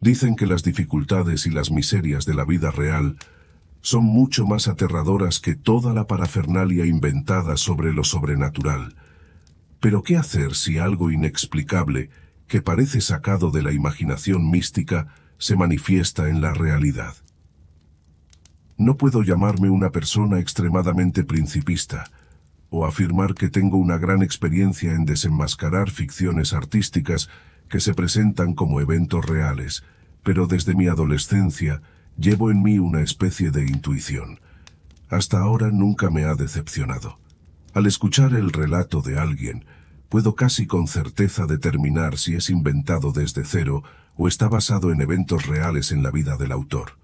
Dicen que las dificultades y las miserias de la vida real son mucho más aterradoras que toda la parafernalia inventada sobre lo sobrenatural. Pero ¿qué hacer si algo inexplicable, que parece sacado de la imaginación mística, se manifiesta en la realidad? No puedo llamarme una persona extremadamente principista, o afirmar que tengo una gran experiencia en desenmascarar ficciones artísticas que se presentan como eventos reales, pero desde mi adolescencia llevo en mí una especie de intuición. Hasta ahora nunca me ha decepcionado. Al escuchar el relato de alguien, puedo casi con certeza determinar si es inventado desde cero o está basado en eventos reales en la vida del autor.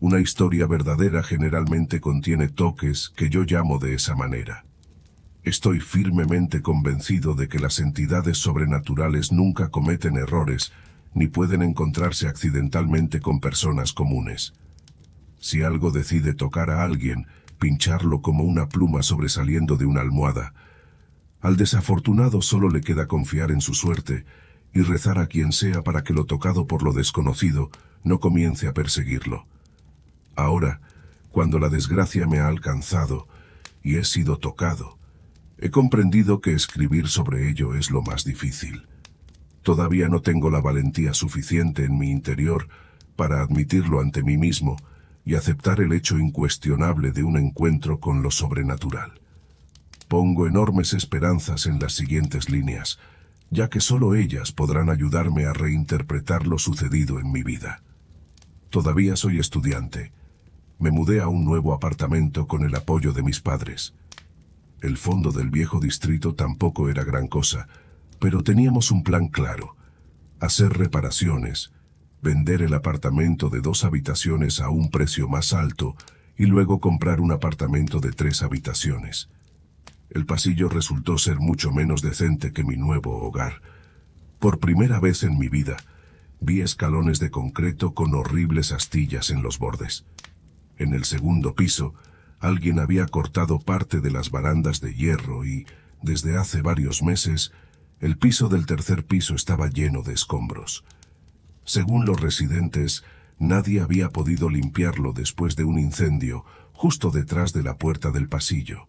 Una historia verdadera generalmente contiene toques que yo llamo de esa manera. Estoy firmemente convencido de que las entidades sobrenaturales nunca cometen errores ni pueden encontrarse accidentalmente con personas comunes. Si algo decide tocar a alguien, pincharlo como una pluma sobresaliendo de una almohada, al desafortunado solo le queda confiar en su suerte y rezar a quien sea para que lo tocado por lo desconocido no comience a perseguirlo. Ahora, cuando la desgracia me ha alcanzado y he sido tocado, he comprendido que escribir sobre ello es lo más difícil. Todavía no tengo la valentía suficiente en mi interior para admitirlo ante mí mismo y aceptar el hecho incuestionable de un encuentro con lo sobrenatural. Pongo enormes esperanzas en las siguientes líneas, ya que solo ellas podrán ayudarme a reinterpretar lo sucedido en mi vida. Todavía soy estudiante. Me mudé a un nuevo apartamento con el apoyo de mis padres. El fondo del viejo distrito tampoco era gran cosa, pero teníamos un plan claro: hacer reparaciones, vender el apartamento de 2 habitaciones a un precio más alto y luego comprar un apartamento de 3 habitaciones. El pasillo resultó ser mucho menos decente que mi nuevo hogar. Por primera vez en mi vida, vi escalones de concreto con horribles astillas en los bordes. En el segundo piso, alguien había cortado parte de las barandas de hierro y, desde hace varios meses, el piso del tercer piso estaba lleno de escombros. Según los residentes, nadie había podido limpiarlo después de un incendio justo detrás de la puerta del pasillo.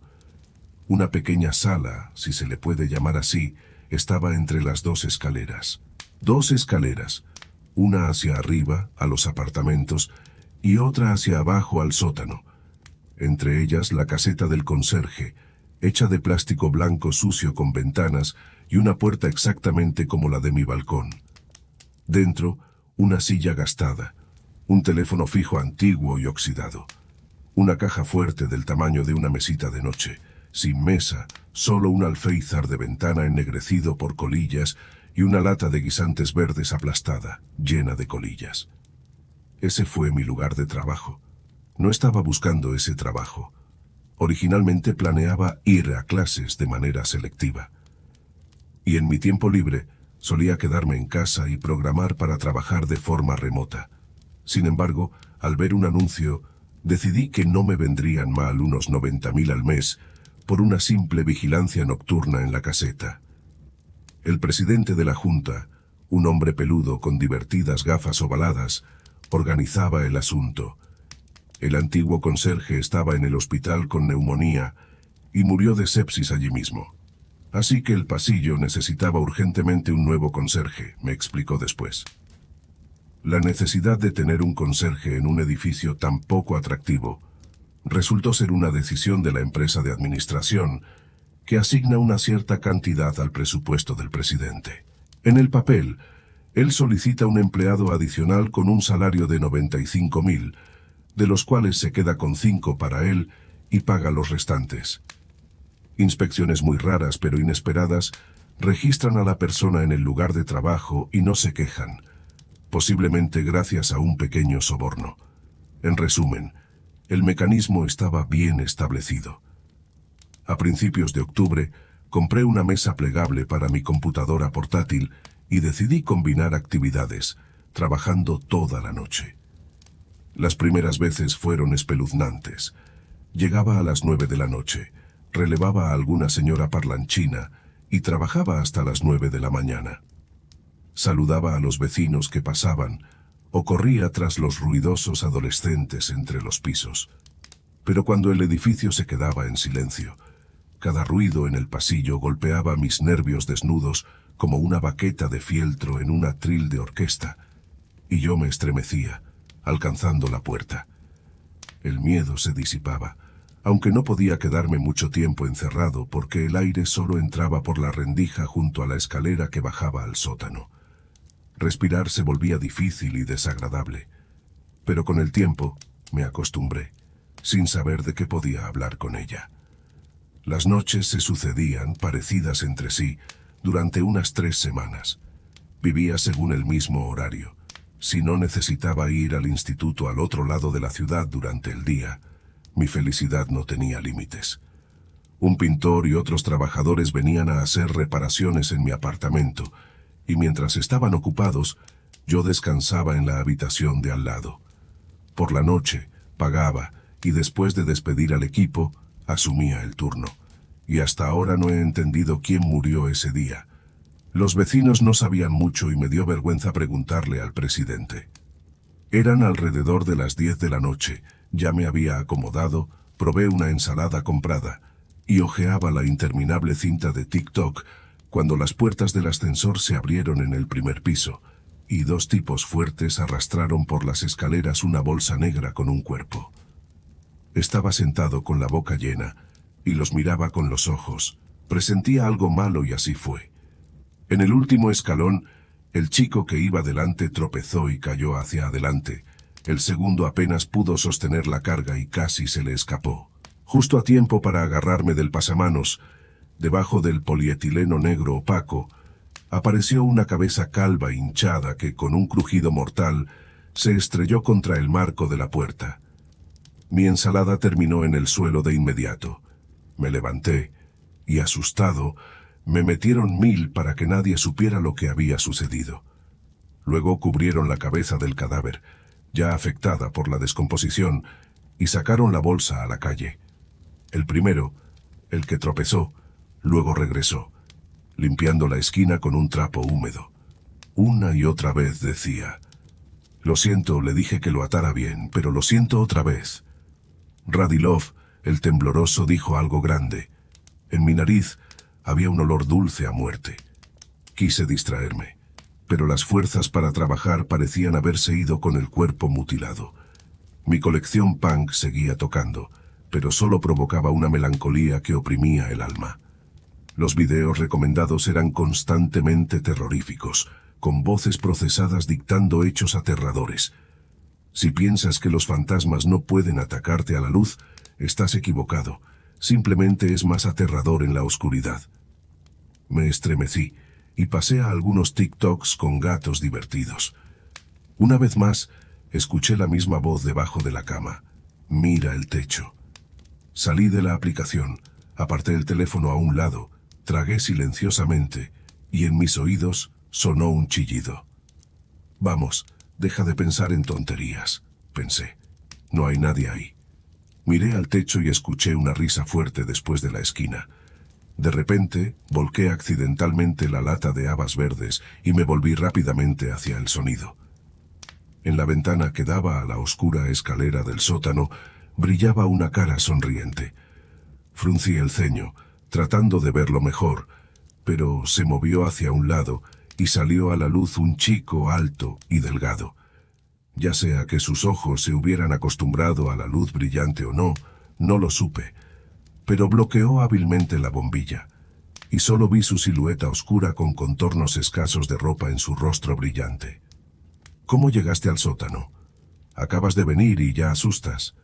Una pequeña sala, si se le puede llamar así, estaba entre las 2 escaleras. 2 escaleras, una hacia arriba, a los apartamentos, y otra hacia abajo, al sótano. Entre ellas la caseta del conserje, hecha de plástico blanco sucio con ventanas y una puerta exactamente como la de mi balcón. Dentro, una silla gastada, un teléfono fijo antiguo y oxidado, una caja fuerte del tamaño de una mesita de noche, sin mesa, solo un alféizar de ventana ennegrecido por colillas y una lata de guisantes verdes aplastada, llena de colillas. Ese fue mi lugar de trabajo. No estaba buscando ese trabajo. Originalmente planeaba ir a clases de manera selectiva. Y en mi tiempo libre solía quedarme en casa y programar para trabajar de forma remota. Sin embargo, al ver un anuncio, decidí que no me vendrían mal unos 90.000 al mes por una simple vigilancia nocturna en la caseta. El presidente de la junta, un hombre peludo con divertidas gafas ovaladas, organizaba el asunto. El antiguo conserje estaba en el hospital con neumonía y murió de sepsis allí mismo. Así que el pasillo necesitaba urgentemente un nuevo conserje, me explicó después. La necesidad de tener un conserje en un edificio tan poco atractivo resultó ser una decisión de la empresa de administración que asigna una cierta cantidad al presupuesto del presidente. En el papel, él solicita un empleado adicional con un salario de 95.000, de los cuales se queda con 5 para él y paga los restantes. Inspecciones muy raras pero inesperadas registran a la persona en el lugar de trabajo y no se quejan, posiblemente gracias a un pequeño soborno. En resumen, el mecanismo estaba bien establecido. A principios de octubre, compré una mesa plegable para mi computadora portátil y decidí combinar actividades, trabajando toda la noche. Las primeras veces fueron espeluznantes. Llegaba a las 9 de la noche, relevaba a alguna señora parlanchina y trabajaba hasta las 9 de la mañana. Saludaba a los vecinos que pasaban, o corría tras los ruidosos adolescentes entre los pisos. Pero cuando el edificio se quedaba en silencio, cada ruido en el pasillo golpeaba mis nervios desnudos como una baqueta de fieltro en un atril de orquesta, y yo me estremecía, alcanzando la puerta. El miedo se disipaba, aunque no podía quedarme mucho tiempo encerrado porque el aire solo entraba por la rendija junto a la escalera que bajaba al sótano. Respirar se volvía difícil y desagradable, pero con el tiempo me acostumbré, sin saber de qué podía hablar con ella. Las noches se sucedían, parecidas entre sí, durante unas 3 semanas. Vivía según el mismo horario. Si no necesitaba ir al instituto al otro lado de la ciudad durante el día, mi felicidad no tenía límites. Un pintor y otros trabajadores venían a hacer reparaciones en mi apartamento, y mientras estaban ocupados, yo descansaba en la habitación de al lado. Por la noche, pagaba, y después de despedir al equipo, asumía el turno. Y hasta ahora no he entendido quién murió ese día. Los vecinos no sabían mucho y me dio vergüenza preguntarle al presidente. Eran alrededor de las 10 de la noche, ya me había acomodado, probé una ensalada comprada y hojeaba la interminable cinta de TikTok cuando las puertas del ascensor se abrieron en el primer piso y 2 tipos fuertes arrastraron por las escaleras una bolsa negra con un cuerpo. Estaba sentado con la boca llena y los miraba con los ojos. Presentía algo malo y así fue. En el último escalón, el chico que iba delante tropezó y cayó hacia adelante. El segundo apenas pudo sostener la carga y casi se le escapó. Justo a tiempo para agarrarme del pasamanos, debajo del polietileno negro opaco, apareció una cabeza calva hinchada que con un crujido mortal se estrelló contra el marco de la puerta. Mi ensalada terminó en el suelo de inmediato. Me levanté y, asustado, me metieron 1000 para que nadie supiera lo que había sucedido. Luego cubrieron la cabeza del cadáver, ya afectada por la descomposición, y sacaron la bolsa a la calle. El primero, el que tropezó, luego regresó, limpiando la esquina con un trapo húmedo. Una y otra vez decía: «Lo siento, le dije que lo atara bien, pero lo siento otra vez». Radilov, el tembloroso, dijo algo grande. En mi nariz había un olor dulce a muerte. Quise distraerme, pero las fuerzas para trabajar parecían haberse ido con el cuerpo mutilado. Mi colección punk seguía tocando, pero solo provocaba una melancolía que oprimía el alma. Los videos recomendados eran constantemente terroríficos, con voces procesadas dictando hechos aterradores. Si piensas que los fantasmas no pueden atacarte a la luz, estás equivocado. Simplemente es más aterrador en la oscuridad. Me estremecí y pasé a algunos TikToks con gatos divertidos. Una vez más, escuché la misma voz debajo de la cama. «Mira el techo». Salí de la aplicación, aparté el teléfono a un lado, tragué silenciosamente y en mis oídos sonó un chillido. «Vamos, deja de pensar en tonterías», pensé. «No hay nadie ahí». Miré al techo y escuché una risa fuerte después de la esquina. De repente, volqué accidentalmente la lata de habas verdes y me volví rápidamente hacia el sonido. En la ventana que daba a la oscura escalera del sótano, brillaba una cara sonriente. Fruncí el ceño, tratando de verlo mejor, pero se movió hacia un lado y salió a la luz un chico alto y delgado. Ya sea que sus ojos se hubieran acostumbrado a la luz brillante o no, no lo supe, pero bloqueó hábilmente la bombilla, y solo vi su silueta oscura con contornos escasos de ropa en su rostro brillante. «¿Cómo llegaste al sótano? Acabas de venir y ya asustas»,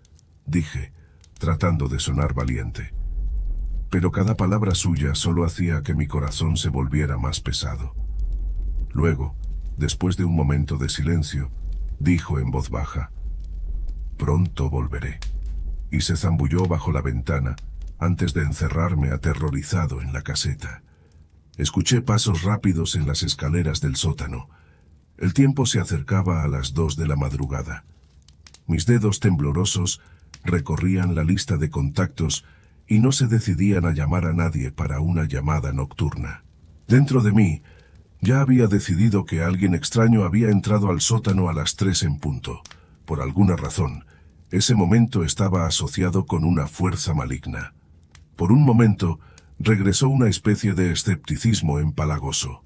dije, tratando de sonar valiente. Pero cada palabra suya solo hacía que mi corazón se volviera más pesado. Luego, después de un momento de silencio, dijo en voz baja: «Pronto volveré», y se zambulló bajo la ventana antes de encerrarme aterrorizado en la caseta. Escuché pasos rápidos en las escaleras del sótano. El tiempo se acercaba a las 2 de la madrugada. Mis dedos temblorosos recorrían la lista de contactos y no se decidían a llamar a nadie para una llamada nocturna. Dentro de mí, Ya había decidido que alguien extraño había entrado al sótano a las 3 en punto. Por alguna razón, ese momento estaba asociado con una fuerza maligna. Por un momento, regresó una especie de escepticismo empalagoso.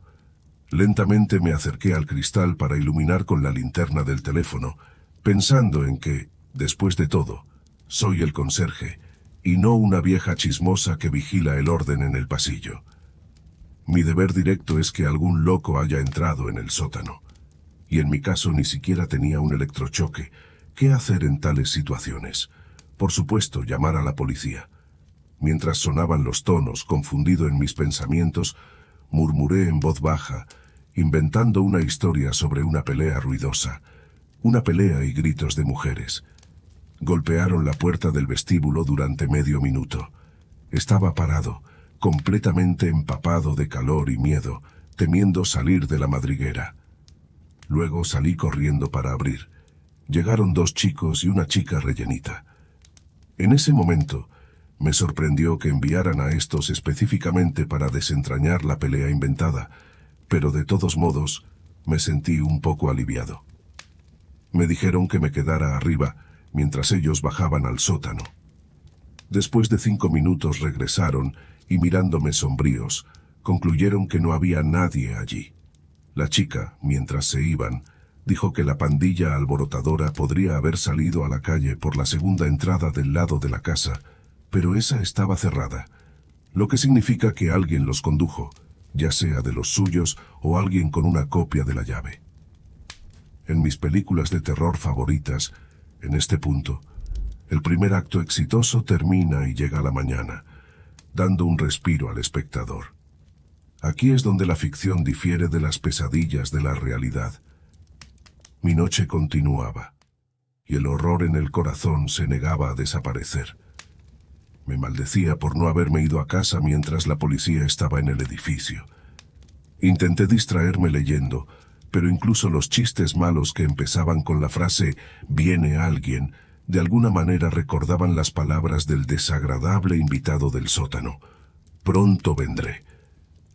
Lentamente me acerqué al cristal para iluminar con la linterna del teléfono, pensando en que, después de todo, soy el conserje, y no una vieja chismosa que vigila el orden en el pasillo. Mi deber directo es que algún loco haya entrado en el sótano. Y en mi caso ni siquiera tenía un electrochoque. ¿Qué hacer en tales situaciones? Por supuesto, llamar a la policía. Mientras sonaban los tonos, confundido en mis pensamientos, murmuré en voz baja, inventando una historia sobre una pelea ruidosa. Una pelea y gritos de mujeres. Golpearon la puerta del vestíbulo durante medio minuto. Estaba parado, completamente empapado de calor y miedo, temiendo salir de la madriguera. Luego salí corriendo para abrir. Llegaron 2 chicos y una chica rellenita. En ese momento, me sorprendió que enviaran a estos específicamente para desentrañar la pelea inventada, pero de todos modos, me sentí un poco aliviado. Me dijeron que me quedara arriba, mientras ellos bajaban al sótano. Después de 5 minutos regresaron y mirándome sombríos, concluyeron que no había nadie allí. La chica, mientras se iban, dijo que la pandilla alborotadora podría haber salido a la calle por la segunda entrada del lado de la casa, pero esa estaba cerrada, lo que significa que alguien los condujo, ya sea de los suyos o alguien con una copia de la llave. En mis películas de terror favoritas, en este punto, el primer acto exitoso termina y llega la mañana, dando un respiro al espectador. Aquí es donde la ficción difiere de las pesadillas de la realidad. Mi noche continuaba, y el horror en el corazón se negaba a desaparecer. Me maldecía por no haberme ido a casa mientras la policía estaba en el edificio. Intenté distraerme leyendo, pero incluso los chistes malos que empezaban con la frase «viene alguien», de alguna manera recordaban las palabras del desagradable invitado del sótano. «Pronto vendré».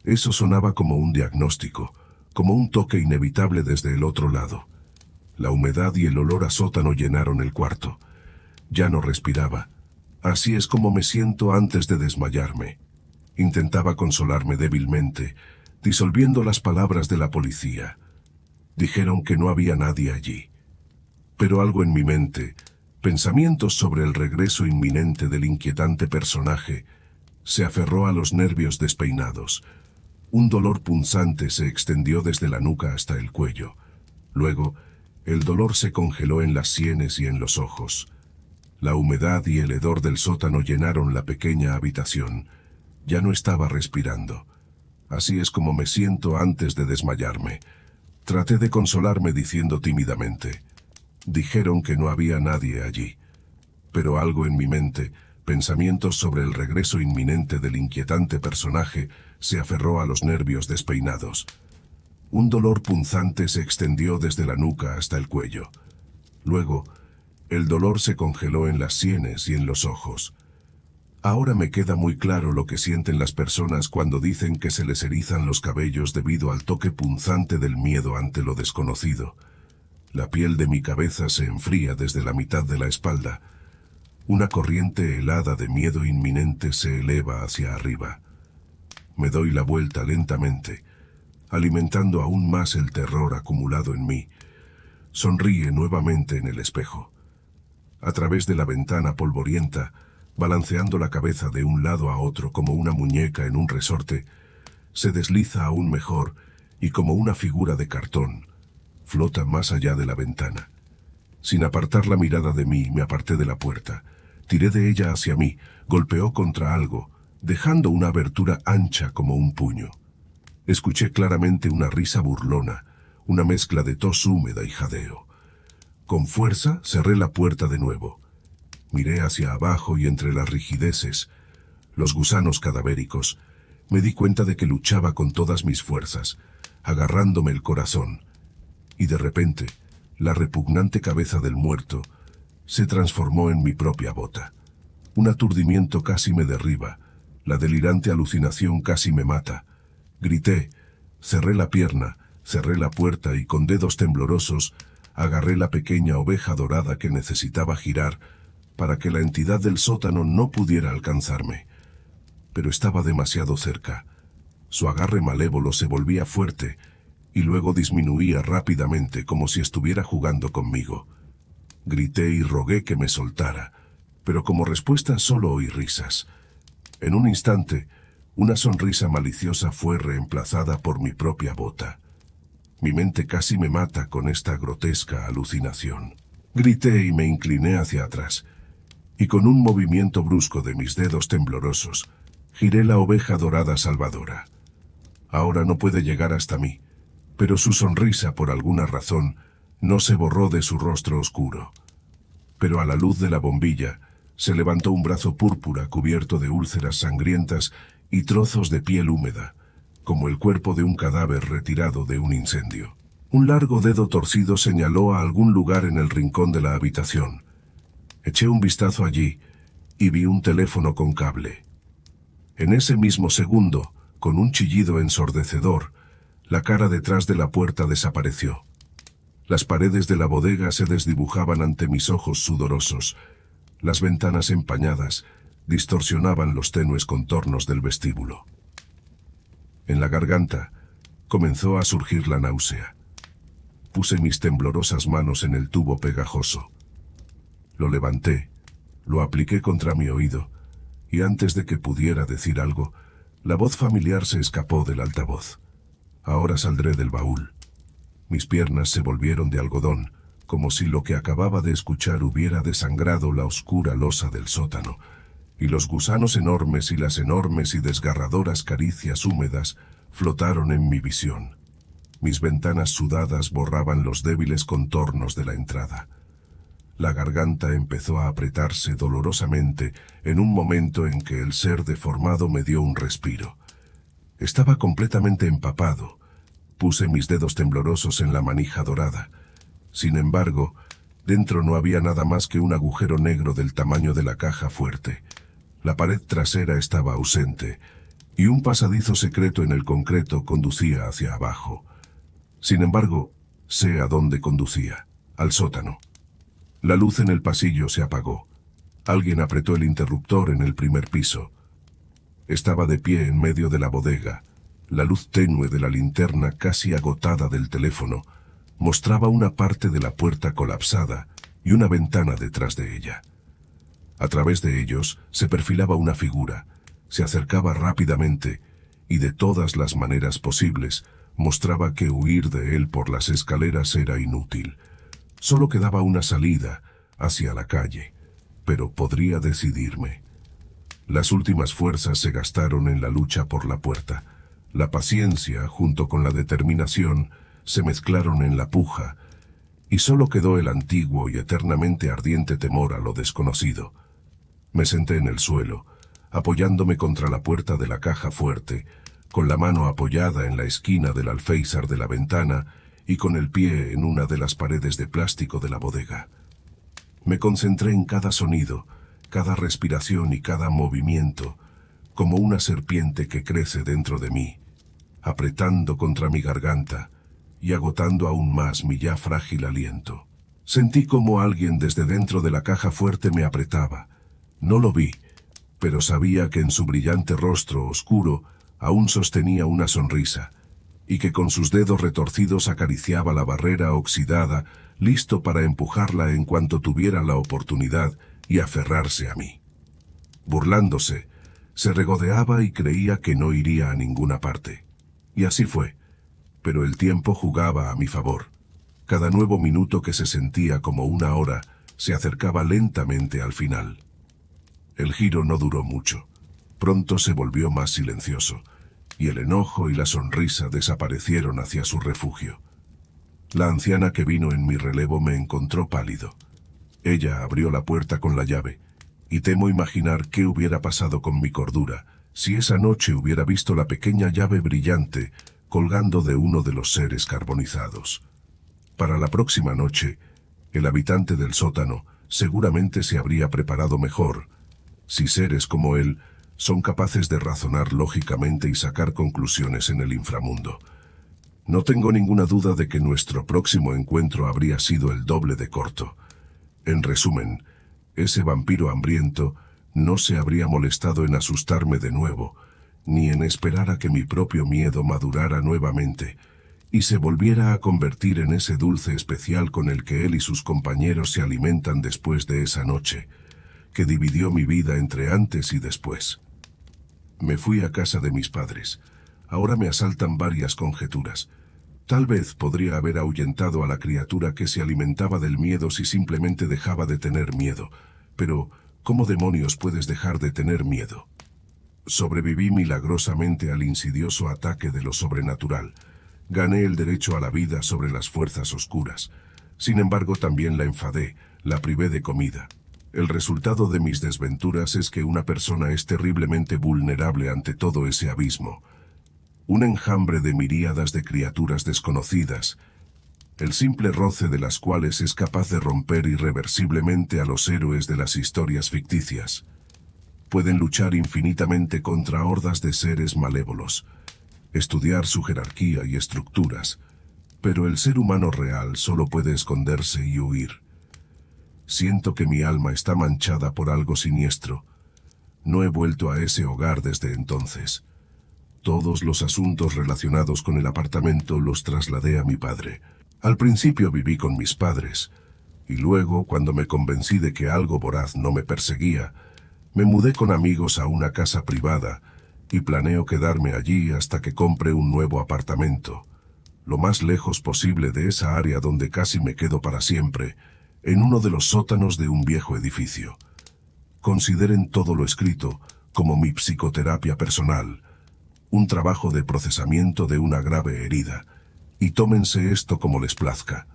Eso sonaba como un diagnóstico, como un toque inevitable desde el otro lado. La humedad y el olor a sótano llenaron el cuarto. Ya no respiraba. Así es como me siento antes de desmayarme. Intentaba consolarme débilmente, disolviendo las palabras de la policía. Dijeron que no había nadie allí. Pero algo en mi mente, pensamientos sobre el regreso inminente del inquietante personaje, se aferró a los nervios despeinados. Un dolor punzante se extendió desde la nuca hasta el cuello. Luego, el dolor se congeló en las sienes y en los ojos. La humedad y el hedor del sótano llenaron la pequeña habitación. Ya no estaba respirando. Así es como me siento antes de desmayarme. Traté de consolarme diciendo tímidamente. Dijeron que no había nadie allí. Pero algo en mi mente, pensamientos sobre el regreso inminente del inquietante personaje, se aferró a los nervios despeinados. Un dolor punzante se extendió desde la nuca hasta el cuello. Luego, el dolor se congeló en las sienes y en los ojos. Ahora me queda muy claro lo que sienten las personas cuando dicen que se les erizan los cabellos debido al toque punzante del miedo ante lo desconocido. La piel de mi cabeza se enfría desde la mitad de la espalda. Una corriente helada de miedo inminente se eleva hacia arriba. Me doy la vuelta lentamente, alimentando aún más el terror acumulado en mí. Sonríe nuevamente en el espejo. A través de la ventana polvorienta, balanceando la cabeza de un lado a otro como una muñeca en un resorte, se desliza aún mejor y como una figura de cartón, flota más allá de la ventana. Sin apartar la mirada de mí, me aparté de la puerta. Tiré de ella hacia mí, golpeó contra algo, dejando una abertura ancha como un puño. Escuché claramente una risa burlona, una mezcla de tos húmeda y jadeo. Con fuerza cerré la puerta de nuevo. Miré hacia abajo y entre las rigideces, los gusanos cadavéricos, me di cuenta de que luchaba con todas mis fuerzas, agarrándome el corazón. Y de repente, la repugnante cabeza del muerto se transformó en mi propia bota. Un aturdimiento casi me derriba, la delirante alucinación casi me mata. Grité, Cerré la pierna, cerré la puerta y con dedos temblorosos agarré la pequeña oveja dorada que necesitaba girar para que la entidad del sótano no pudiera alcanzarme. Pero estaba demasiado cerca. Su agarre malévolo se volvía fuerte y luego disminuía rápidamente como si estuviera jugando conmigo. Grité y rogué que me soltara, pero como respuesta solo oí risas. En un instante, una sonrisa maliciosa fue reemplazada por mi propia bota. Mi mente casi me mata con esta grotesca alucinación. Grité y me incliné hacia atrás, y con un movimiento brusco de mis dedos temblorosos, giré la oveja dorada salvadora. Ahora no puede llegar hasta mí, pero su sonrisa, por alguna razón, no se borró de su rostro oscuro. Pero a la luz de la bombilla, se levantó un brazo púrpura cubierto de úlceras sangrientas y trozos de piel húmeda, como el cuerpo de un cadáver retirado de un incendio. Un largo dedo torcido señaló a algún lugar en el rincón de la habitación. Eché un vistazo allí y vi un teléfono con cable. En ese mismo segundo, con un chillido ensordecedor, la cara detrás de la puerta desapareció. Las paredes de la bodega se desdibujaban ante mis ojos sudorosos. Las ventanas empañadas distorsionaban los tenues contornos del vestíbulo. En la garganta comenzó a surgir la náusea. Puse mis temblorosas manos en el tubo pegajoso. Lo levanté, lo apliqué contra mi oído, y antes de que pudiera decir algo, la voz familiar se escapó del altavoz. Ahora saldré del baúl. Mis piernas se volvieron de algodón, como si lo que acababa de escuchar hubiera desangrado la oscura losa del sótano, y los gusanos enormes y las enormes y desgarradoras caricias húmedas flotaron en mi visión. Mis ventanas sudadas borraban los débiles contornos de la entrada. La garganta empezó a apretarse dolorosamente en un momento en que el ser deformado me dio un respiro. Estaba completamente empapado. Puse mis dedos temblorosos en la manija dorada. Sin embargo, dentro no había nada más que un agujero negro del tamaño de la caja fuerte. La pared trasera estaba ausente, y un pasadizo secreto en el concreto conducía hacia abajo. Sin embargo, sé a dónde conducía, al sótano. La luz en el pasillo se apagó. Alguien apretó el interruptor en el primer piso. Estaba de pie en medio de la bodega. La luz tenue de la linterna casi agotada del teléfono mostraba una parte de la puerta colapsada y una ventana detrás de ella. A través de ellos se perfilaba una figura, se acercaba rápidamente y de todas las maneras posibles mostraba que huir de él por las escaleras era inútil. Solo quedaba una salida hacia la calle, pero podría decidirme. Las últimas fuerzas se gastaron en la lucha por la puerta. La paciencia, junto con la determinación, se mezclaron en la puja, y solo quedó el antiguo y eternamente ardiente temor a lo desconocido. Me senté en el suelo, apoyándome contra la puerta de la caja fuerte, con la mano apoyada en la esquina del alféizar de la ventana y con el pie en una de las paredes de plástico de la bodega. Me concentré en cada sonido, cada respiración y cada movimiento, como una serpiente que crece dentro de mí, apretando contra mi garganta y agotando aún más mi ya frágil aliento. Sentí como alguien desde dentro de la caja fuerte me apretaba. No lo vi, pero sabía que en su brillante rostro oscuro aún sostenía una sonrisa, y que con sus dedos retorcidos acariciaba la barrera oxidada, listo para empujarla en cuanto tuviera la oportunidad y aferrarse a mí. Burlándose, se regodeaba y creía que no iría a ninguna parte. Y así fue, pero el tiempo jugaba a mi favor. Cada nuevo minuto que se sentía como una hora se acercaba lentamente al final. El giro no duró mucho. Pronto se volvió más silencioso, y el enojo y la sonrisa desaparecieron hacia su refugio. La anciana que vino en mi relevo me encontró pálido. Ella abrió la puerta con la llave, y temo imaginar qué hubiera pasado con mi cordura si esa noche hubiera visto la pequeña llave brillante colgando de uno de los seres carbonizados. Para la próxima noche, el habitante del sótano seguramente se habría preparado mejor, si seres como él son capaces de razonar lógicamente y sacar conclusiones en el inframundo. No tengo ninguna duda de que nuestro próximo encuentro habría sido el doble de corto. En resumen, ese vampiro hambriento no se habría molestado en asustarme de nuevo, ni en esperar a que mi propio miedo madurara nuevamente y se volviera a convertir en ese dulce especial con el que él y sus compañeros se alimentan después de esa noche, que dividió mi vida entre antes y después. Me fui a casa de mis padres. Ahora me asaltan varias conjeturas. Tal vez podría haber ahuyentado a la criatura que se alimentaba del miedo si simplemente dejaba de tener miedo. Pero, ¿cómo demonios puedes dejar de tener miedo? Sobreviví milagrosamente al insidioso ataque de lo sobrenatural. Gané el derecho a la vida sobre las fuerzas oscuras. Sin embargo, también la enfadé, la privé de comida. El resultado de mis desventuras es que una persona es terriblemente vulnerable ante todo ese abismo. Un enjambre de miríadas de criaturas desconocidas, el simple roce de las cuales es capaz de romper irreversiblemente a los héroes de las historias ficticias. Pueden luchar infinitamente contra hordas de seres malévolos, estudiar su jerarquía y estructuras, pero el ser humano real solo puede esconderse y huir. Siento que mi alma está manchada por algo siniestro. No he vuelto a ese hogar desde entonces. Todos los asuntos relacionados con el apartamento los trasladé a mi padre. Al principio viví con mis padres, y luego, cuando me convencí de que algo voraz no me perseguía, me mudé con amigos a una casa privada, y planeo quedarme allí hasta que compre un nuevo apartamento, lo más lejos posible de esa área donde casi me quedo para siempre, en uno de los sótanos de un viejo edificio. Consideren todo lo escrito como mi psicoterapia personal, un trabajo de procesamiento de una grave herida, y tómense esto como les plazca.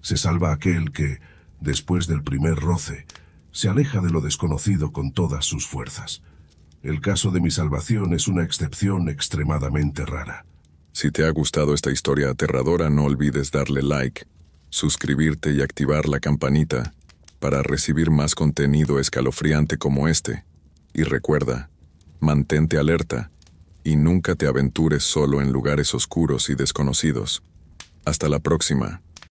Se salva aquel que, después del primer roce, se aleja de lo desconocido con todas sus fuerzas. El caso de mi salvación es una excepción extremadamente rara. Si te ha gustado esta historia aterradora, no olvides darle like, suscribirte y activar la campanita para recibir más contenido escalofriante como este. Y recuerda, mantente alerta y nunca te aventures solo en lugares oscuros y desconocidos. Hasta la próxima.